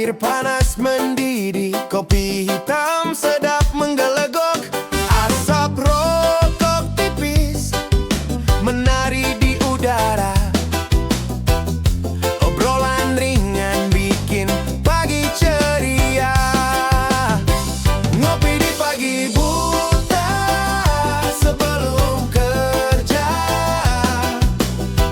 Air panas mendidih, kopi hitam sedap menggelegok. Asap rokok tipis menari di udara. Obrolan ringan bikin pagi ceria. Ngopi di pagi buta sebelum kerja,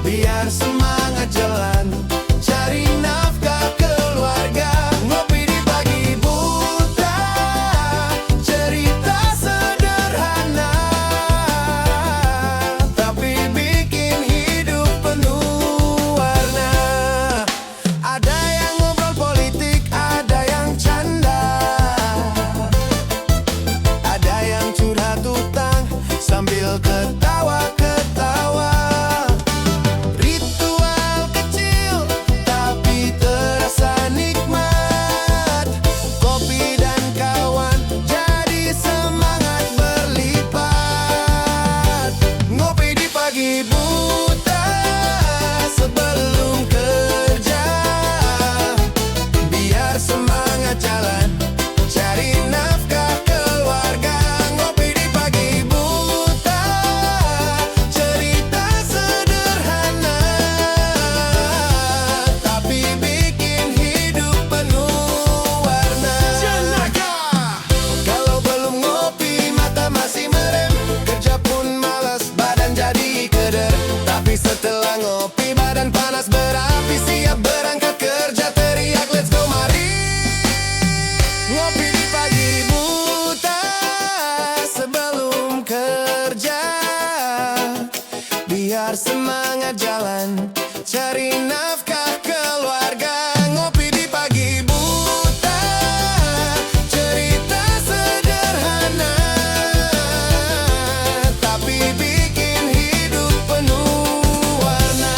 biar semangat jalan cari nafkah keluarga. Ngopi di pagi buta, cerita sederhana tapi bikin hidup penuh warna. Ada yang ngobrol politik, ada yang canda, ada yang curhat utang sambil ketawa-ketawa. Ritual kecil tapi terasa nikmat. Kopi dan kawan jadi semangat berlipat. Ngopi di pagi buta sebelum kerja, biar semangat jalan cari nafkah keluarga. Ngopi di pagi buta, cerita sederhana tapi bikin hidup penuh warna. Jenaka! Kalau belum ngopi mata masih merem, kerja pun malas, badan jadi keder. Tapi setelah ngopi badan panas berapi, siap berangkat kerja, teriak let's go mari. Ngopi di pagi buta sebelum kerja, biar semangat jalan cari nafkah keluarga. Ngopi di pagi buta, cerita sederhana tapi bikin hidup penuh warna.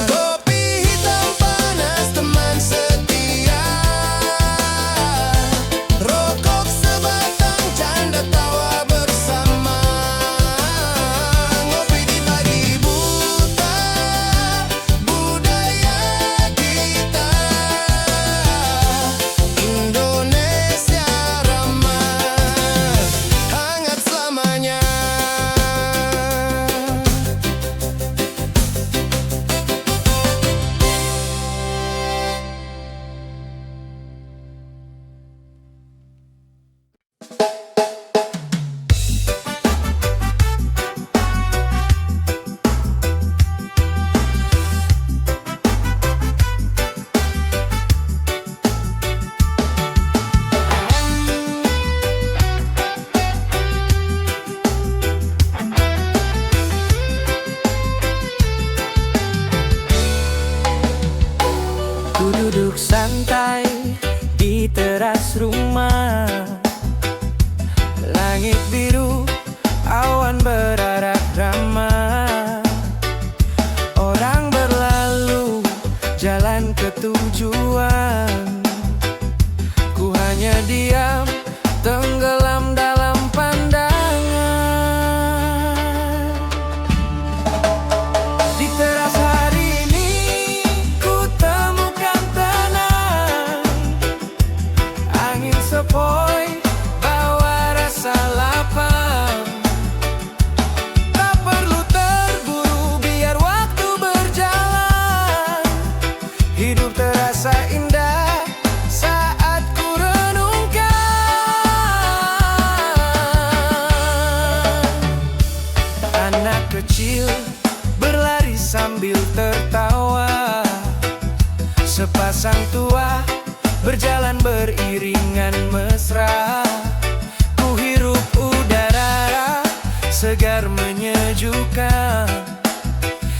Kopi hitam panas teman setia, rokok sebatang canda tawa bersama. Ngopi di pagi buta, budaya kita Indonesia ramah, hangat selamanya. Ku duduk santai di teras rumah. Langit biru, awan berarak ramah. Orang berlalu, jalan ke tujuan. Ku hanya diam, tenggelam dalam pandangan. Di teras hari ini ku temukan tenang. Angin sepoi bawa rasa lapang. Tak perlu terburu biar waktu berjalan. Hidup terasa indah saat ku renungkan. Anak kecil berlari sambil tertawa. Sepasang tua berjalan beriringan mesra. Ku hirup udara segar menyejukkan.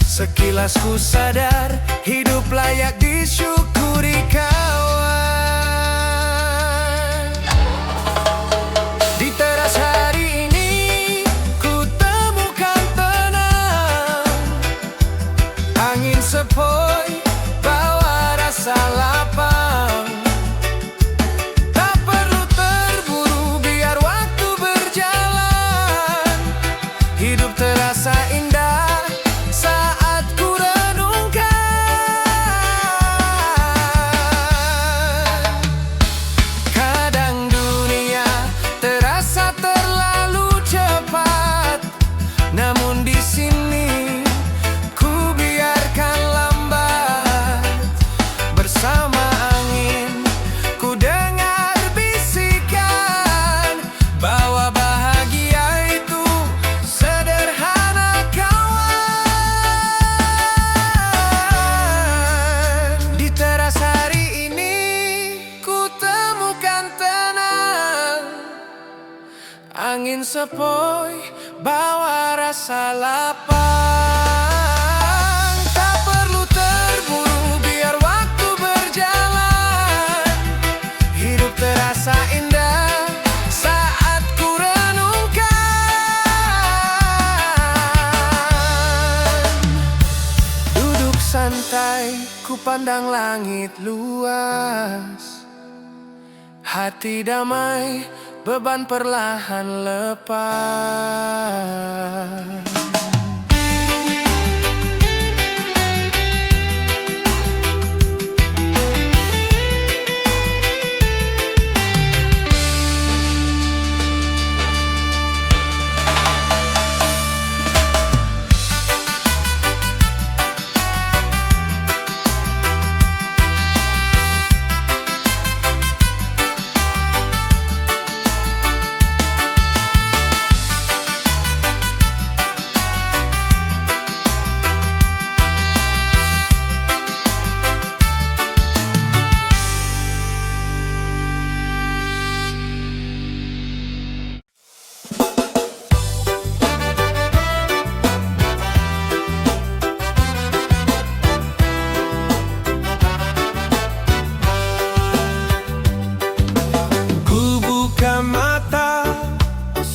Sekilas ku sadar hidup layak disyukuri kawan. Di teras hari ini ku temukan tenang. Angin sepoi bawa rasa lapang. Tak perlu terburu biar waktu berjalan. Hidup terasa indah saat ku renungkan. sepoi bawa rasa lapang. Tak perlu terburu biar waktu berjalan. Hidup terasa indah saat ku renungkan. Duduk santai ku pandang langit luas. Hati damai, beban perlahan lepas.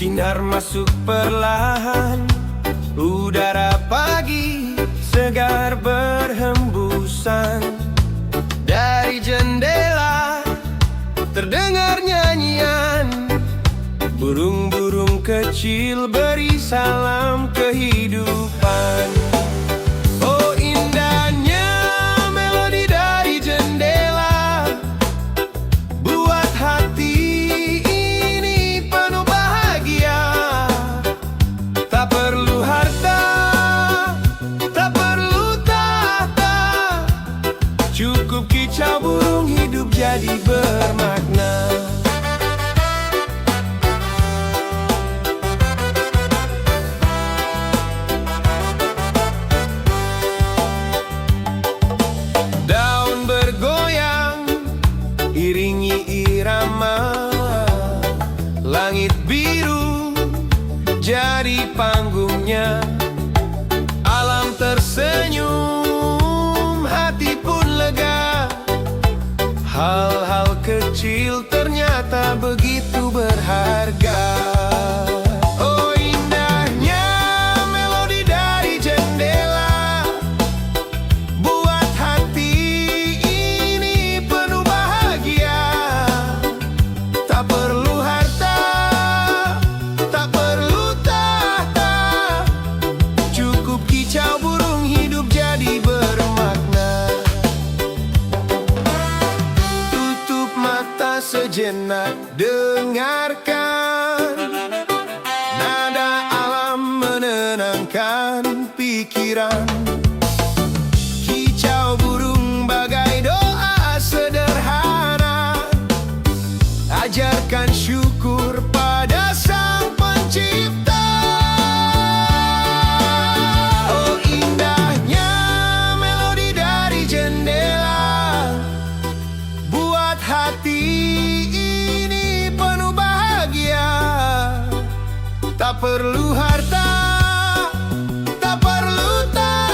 Sinar masuk perlahan, udara pagi segar berhembusan. Dari jendela terdengar nyanyian burung-burung kecil beri salam kehidupan. Oh indahnya melodi dari jendela, buat hati cukup kicau burung, hidup jadi bermakna. Daun bergoyang, iringi irama. Langit biru jadi panggungnya. Alam tersenyum, hati pun lega. Hal-hal kecil ternyata begitu berharga. Oh indahnya melodi dari jendela, buat hati ini penuh bahagia. Tak perlu harta, tak perlu tahta, cukup kicau burung, hidup jadi bermakna. Sejenak dengarkan nada alam menenangkan pikiran. Kicau burung bagai doa sederhana, ajarkan syukur pada Sang Pencipta. Oh indahnya melodi dari jendela, buat hati tak perlu harta, tak perlu tahta,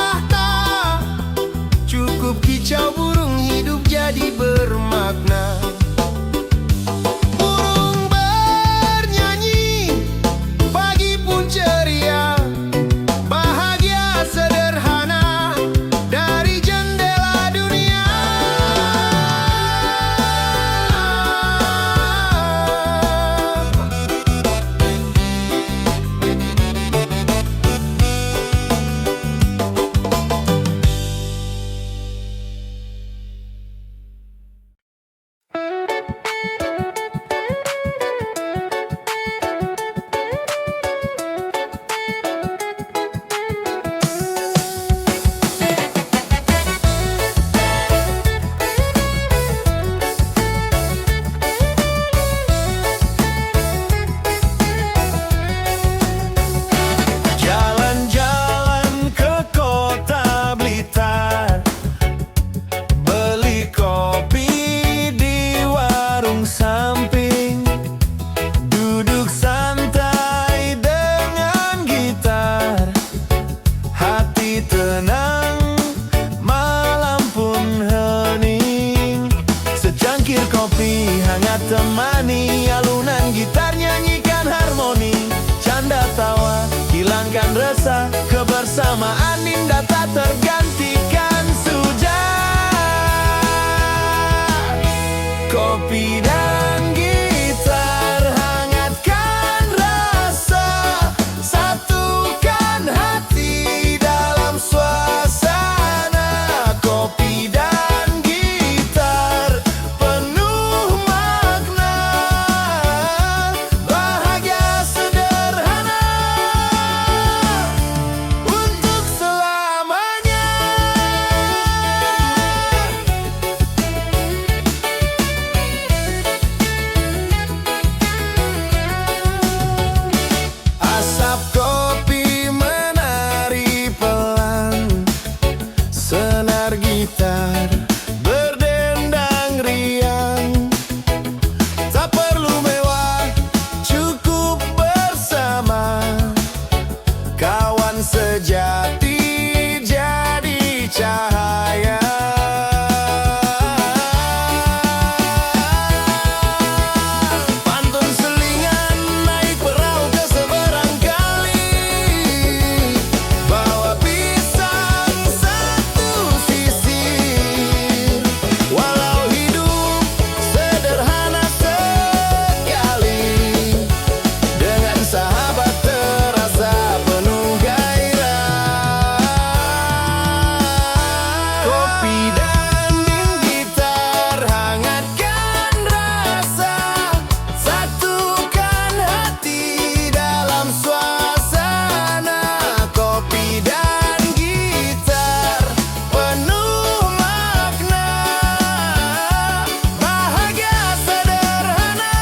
kebersamaan indah tak tergantikan sudah. Kopi dan gitar hangatkan rasa, satukan hati dalam suasana. Kopi dan gitar penuh makna, bahagia sederhana untuk selamanya. Asap kopi menari pelan, senar gitar berdendang riang. Tak perlu mewah, cukup bersama. Kawan sejati jadi cahaya. Pantun selingan naik perahu ke seberang kali, bawa pisang satu sisi. Walau hidup sederhana sekali, dengan sahabat terasa penuh gairah. Kopi dan gitar hangatkan rasa, satukan hati dalam suasana. Kopi dan gitar penuh makna, bahagia sederhana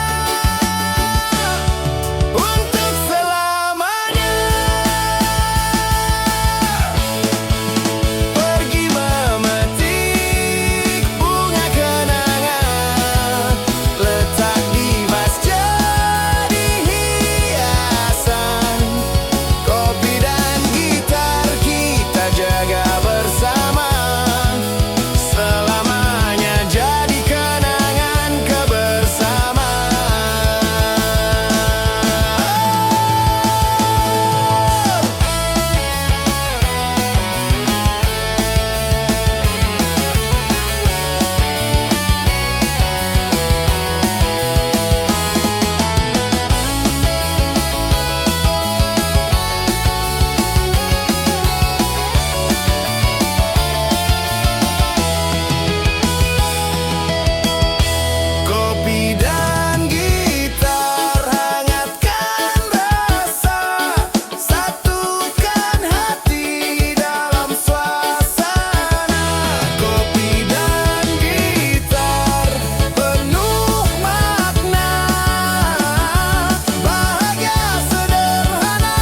untuk selamanya. Pergi memetik bunga kenangan, letak di vas jadi hiasan. Kopi dan gitar kita jaga bersama, selamanya jadi kenangan Kopi dan gitar hangatkan rasa, satukan hati dalam suasana. Kopi dan gitar penuh makna, bahagia sederhana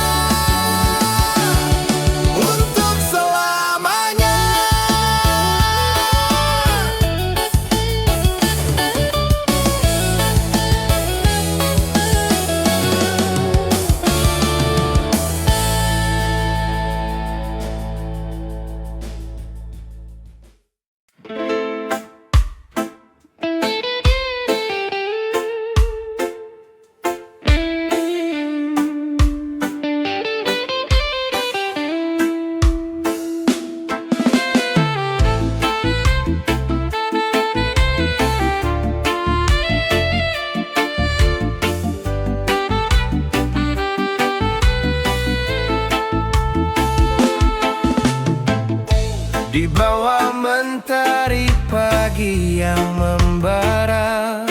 untuk selamanya. Di bawah mentari pagi yang membara,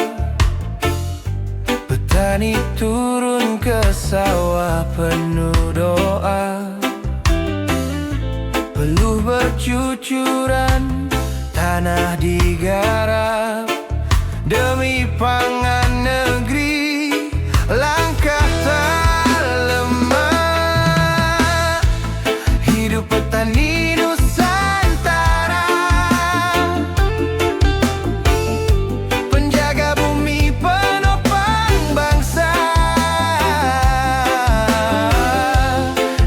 petani turun ke sawah penuh doa. Peluh bercucuran, tanah digarap demi pangan negeri. Langkah tak lemah, hidup petani Nusantara, penjaga bumi penopang bangsa.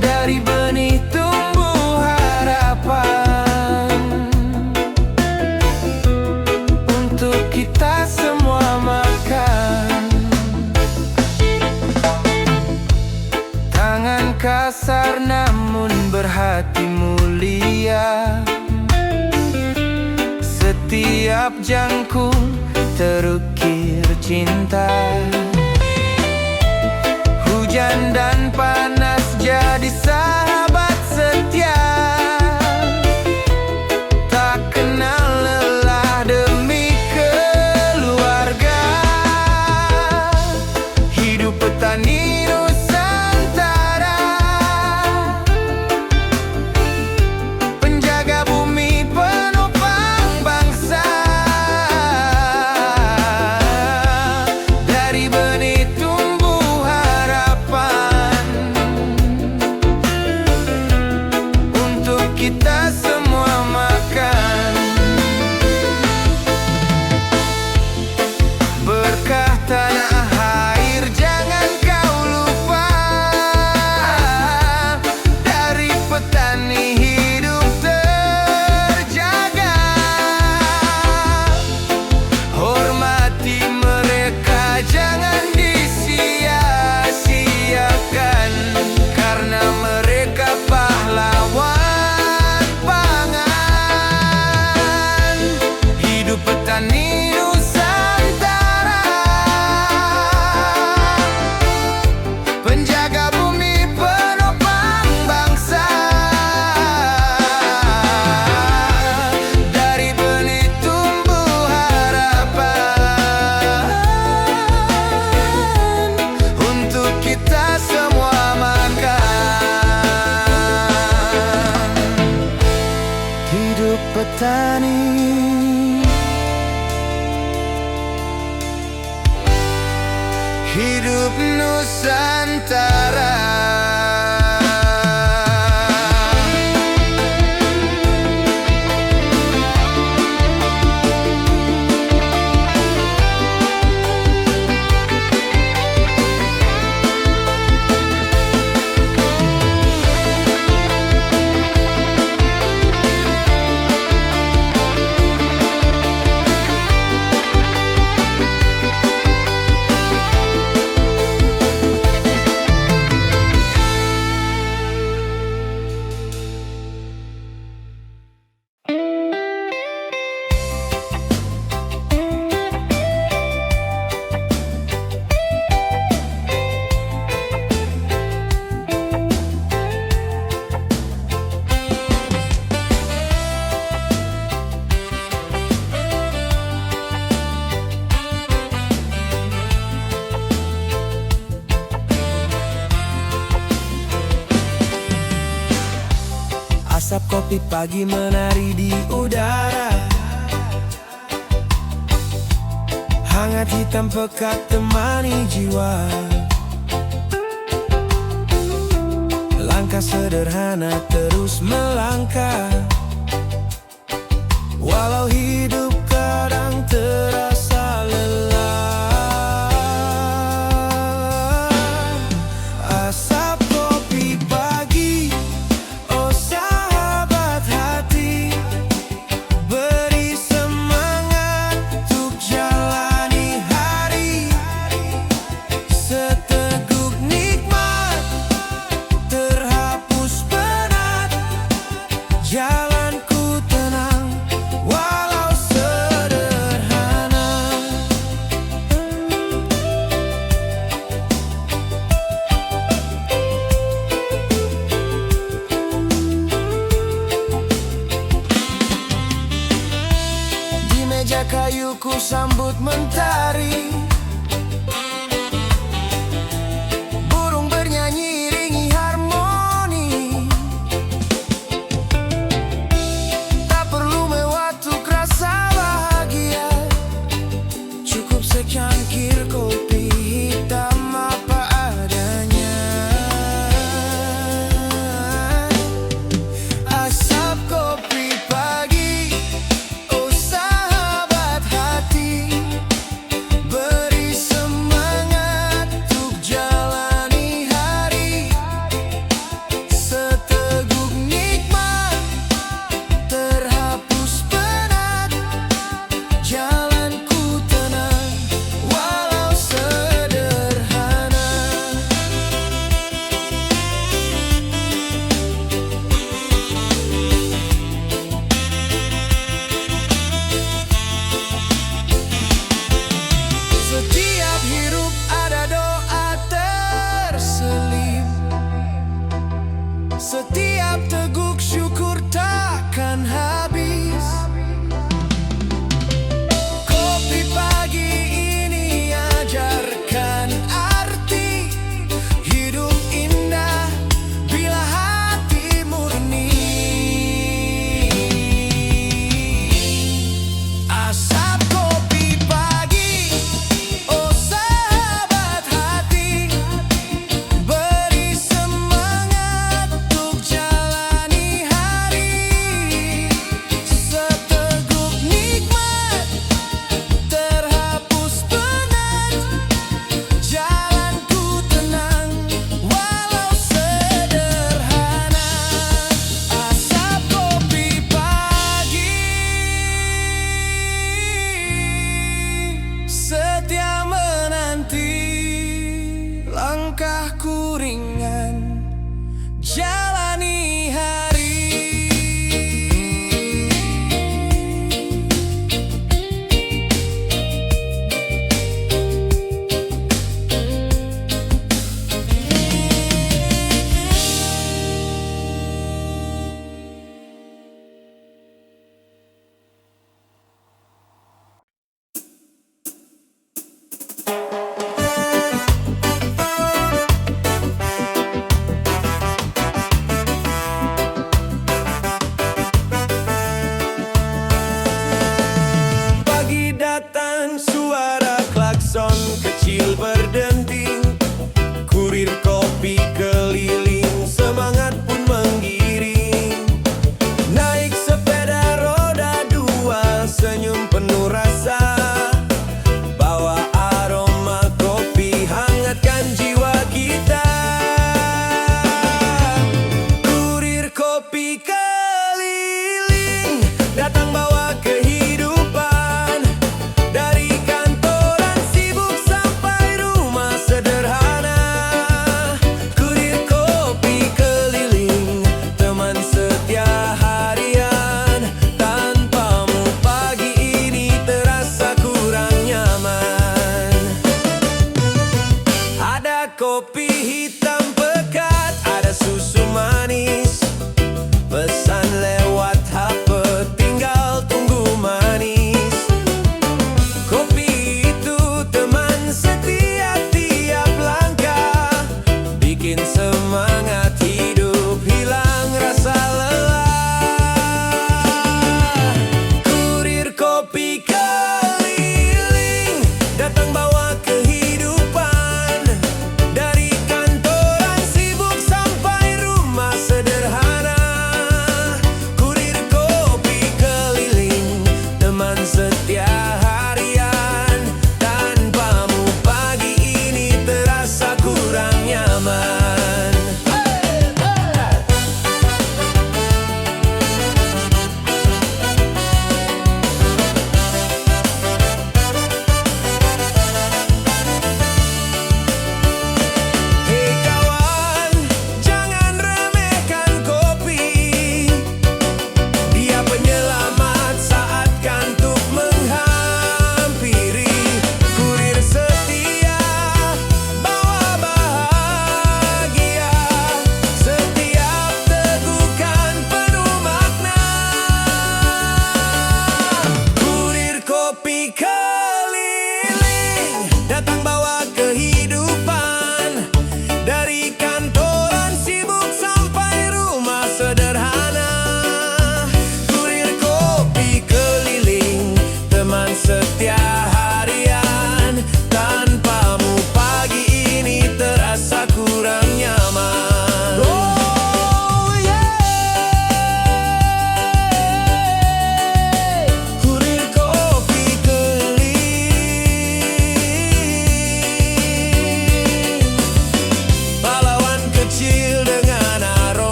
Dari benih tumbuh harapan untuk kita semua makan. Setiap jangkung terukir cinta. Hujan dan panas jadi sahabat setia, tak kenal lelah demi keluarga. Hidup petani Nusantara, penjaga bumi penopang bangsa. Dari benih tumbuh harapan untuk kita semua makan. Berkah tanah air jangan kau lupa, dari petani hidup terjaga. Hormati mereka jangan disia-siakan, karena mereka pahlawan pangan. Hidup petani Nusantara, penjaga bumi penopang bangsa. Dari benih tumbuh harapan untuk kita semua makan. Hidup petani, hidup Nusantara. Asap kopi pagi menari di udara, hangat hitam pekat temani jiwa. Langkah sederhana terus melangkah, walau hidup kadang terasa lelah. Asap kopi pagi, oh sahabat hati, beri semangat untuk jalani hari. Seteguk nikmat terhapus penat, jalanku tenang walau sederhana. Di meja kayu ku sambut mentari, burung bernyanyi iringi harmoni. Tak perlu mewah untuk rasa bahagia, cukup secangkir kopi hitam apa adanya. Asap kopi pagi, oh sahabat hati, beri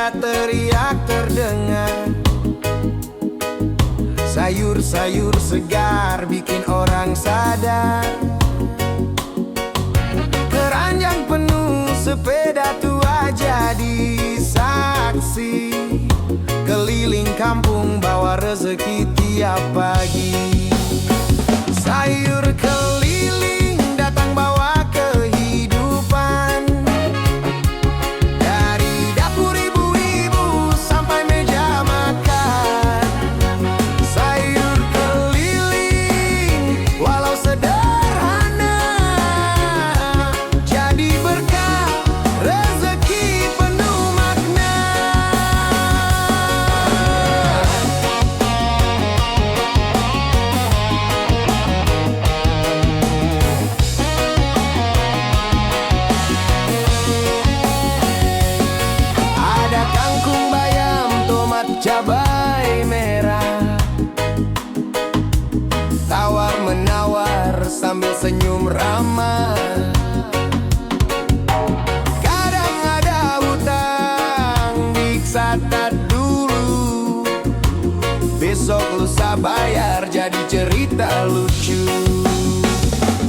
Ada teriak terdengar, sayur-sayur segar bikin orang sadar. Keranjang penuh, sepeda tua jadi saksi. Keliling kampung bawa rezeki tiap pagi. Sayur keliling datang bawa kehidupan. Dari dapur ibu-ibu sampai meja makan. Sayur keliling walau sederhana jadi berkah, rezeki penuh makna. Ada kangkung, bayam, tomat, cabai merah, tawar-menawar sambil senyum ramah. Kadang ada hutang, diksata dulu, besok lusa bayar jadi cerita lucu.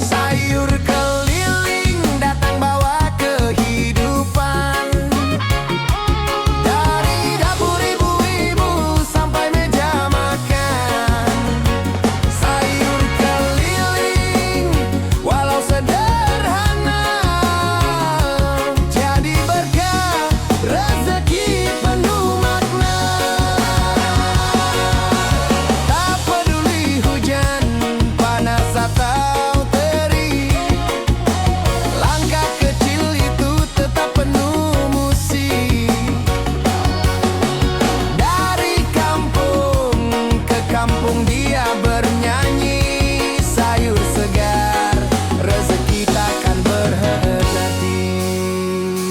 Sayur keliling datang bawa kehidupan. Dari dapur ibu-ibu sampai meja makan. Sayur keliling walau sederhana jadi berkah, rezeki penuh makna. Tak peduli hujan, panas atau terik, langkah kecil itu tetap penuh musik. Dari kampung ke kampung dia bernyanyi. Sayur segar, rezeki takkan berhenti.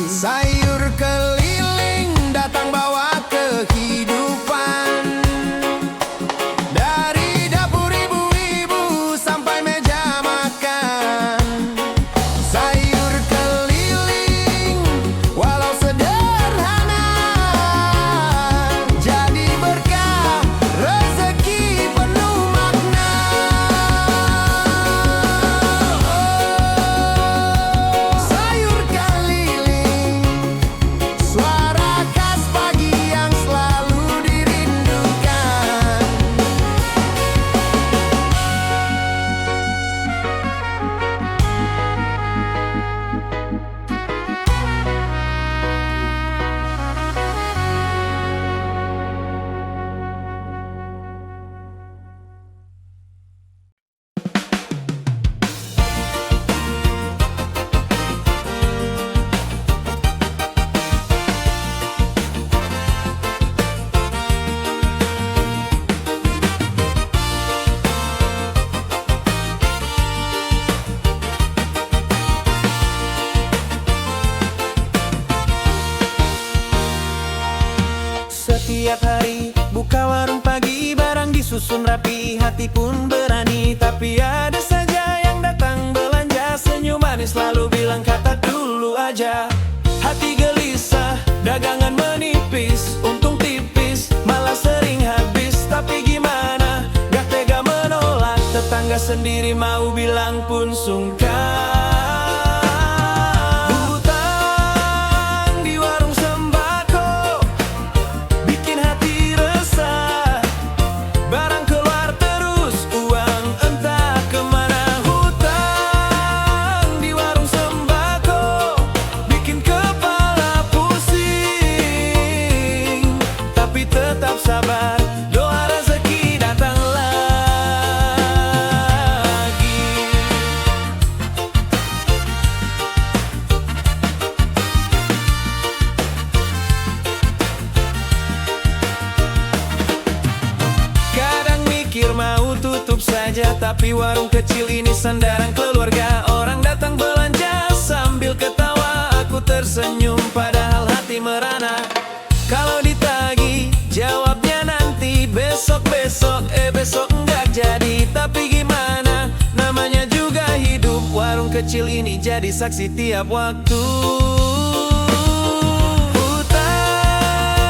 Sayur keliling datang bawa kehidupan. Dari dapur ibu-ibu sampai meja makan. Sayur keliling walau sederhana jadi berkah, rezeki penuh makna. Sayur keliling, suara khas pagi yang selalu dirindukan. Setiap hari buka warung pagi, barang disusun rapi, hati pun berani. Tapi ada saja yang datang belanja, senyum manis lalu bilang kata dulu aja. Hati gelisah, dagangan menipis, untung tipis, malah sering habis. Tapi gimana, gak tega menolak, tetangga sendiri mau bilang pun sungkan. Hutang di warung sembako bikin hati resah, barang keluar terus, uang entah kemana. Hutang di warung sembako bikin kepala pusing, tapi tetap sabar, doa rezeki datang lagi. Kadang mikir mau tutup saja, tapi warung kecil ini sandaran keluarga. Orang datang belanja sambil ketawa, aku tersenyum padahal hati merana. Kalau ditagi jawabnya nanti, besok-besok, besok enggak jadi. Tapi gimana, namanya juga hidup, warung kecil ini jadi saksi tiap waktu. Hutang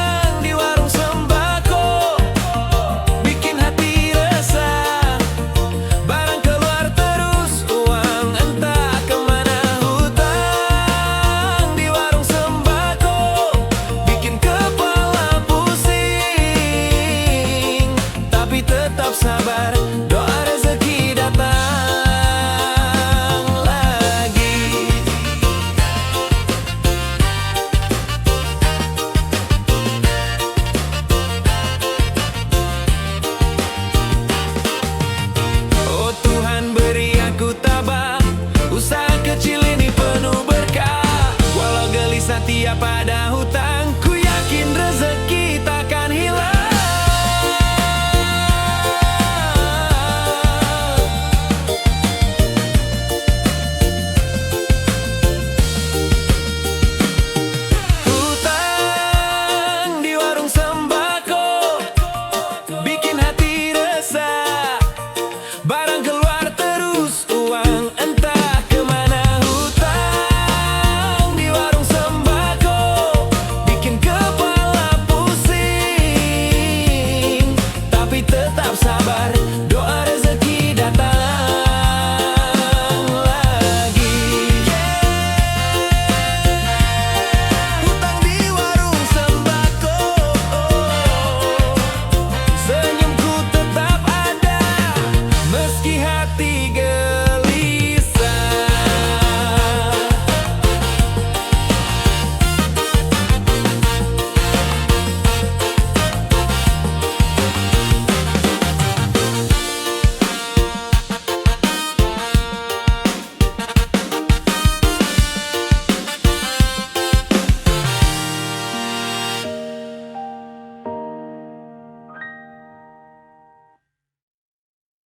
tetap sabar.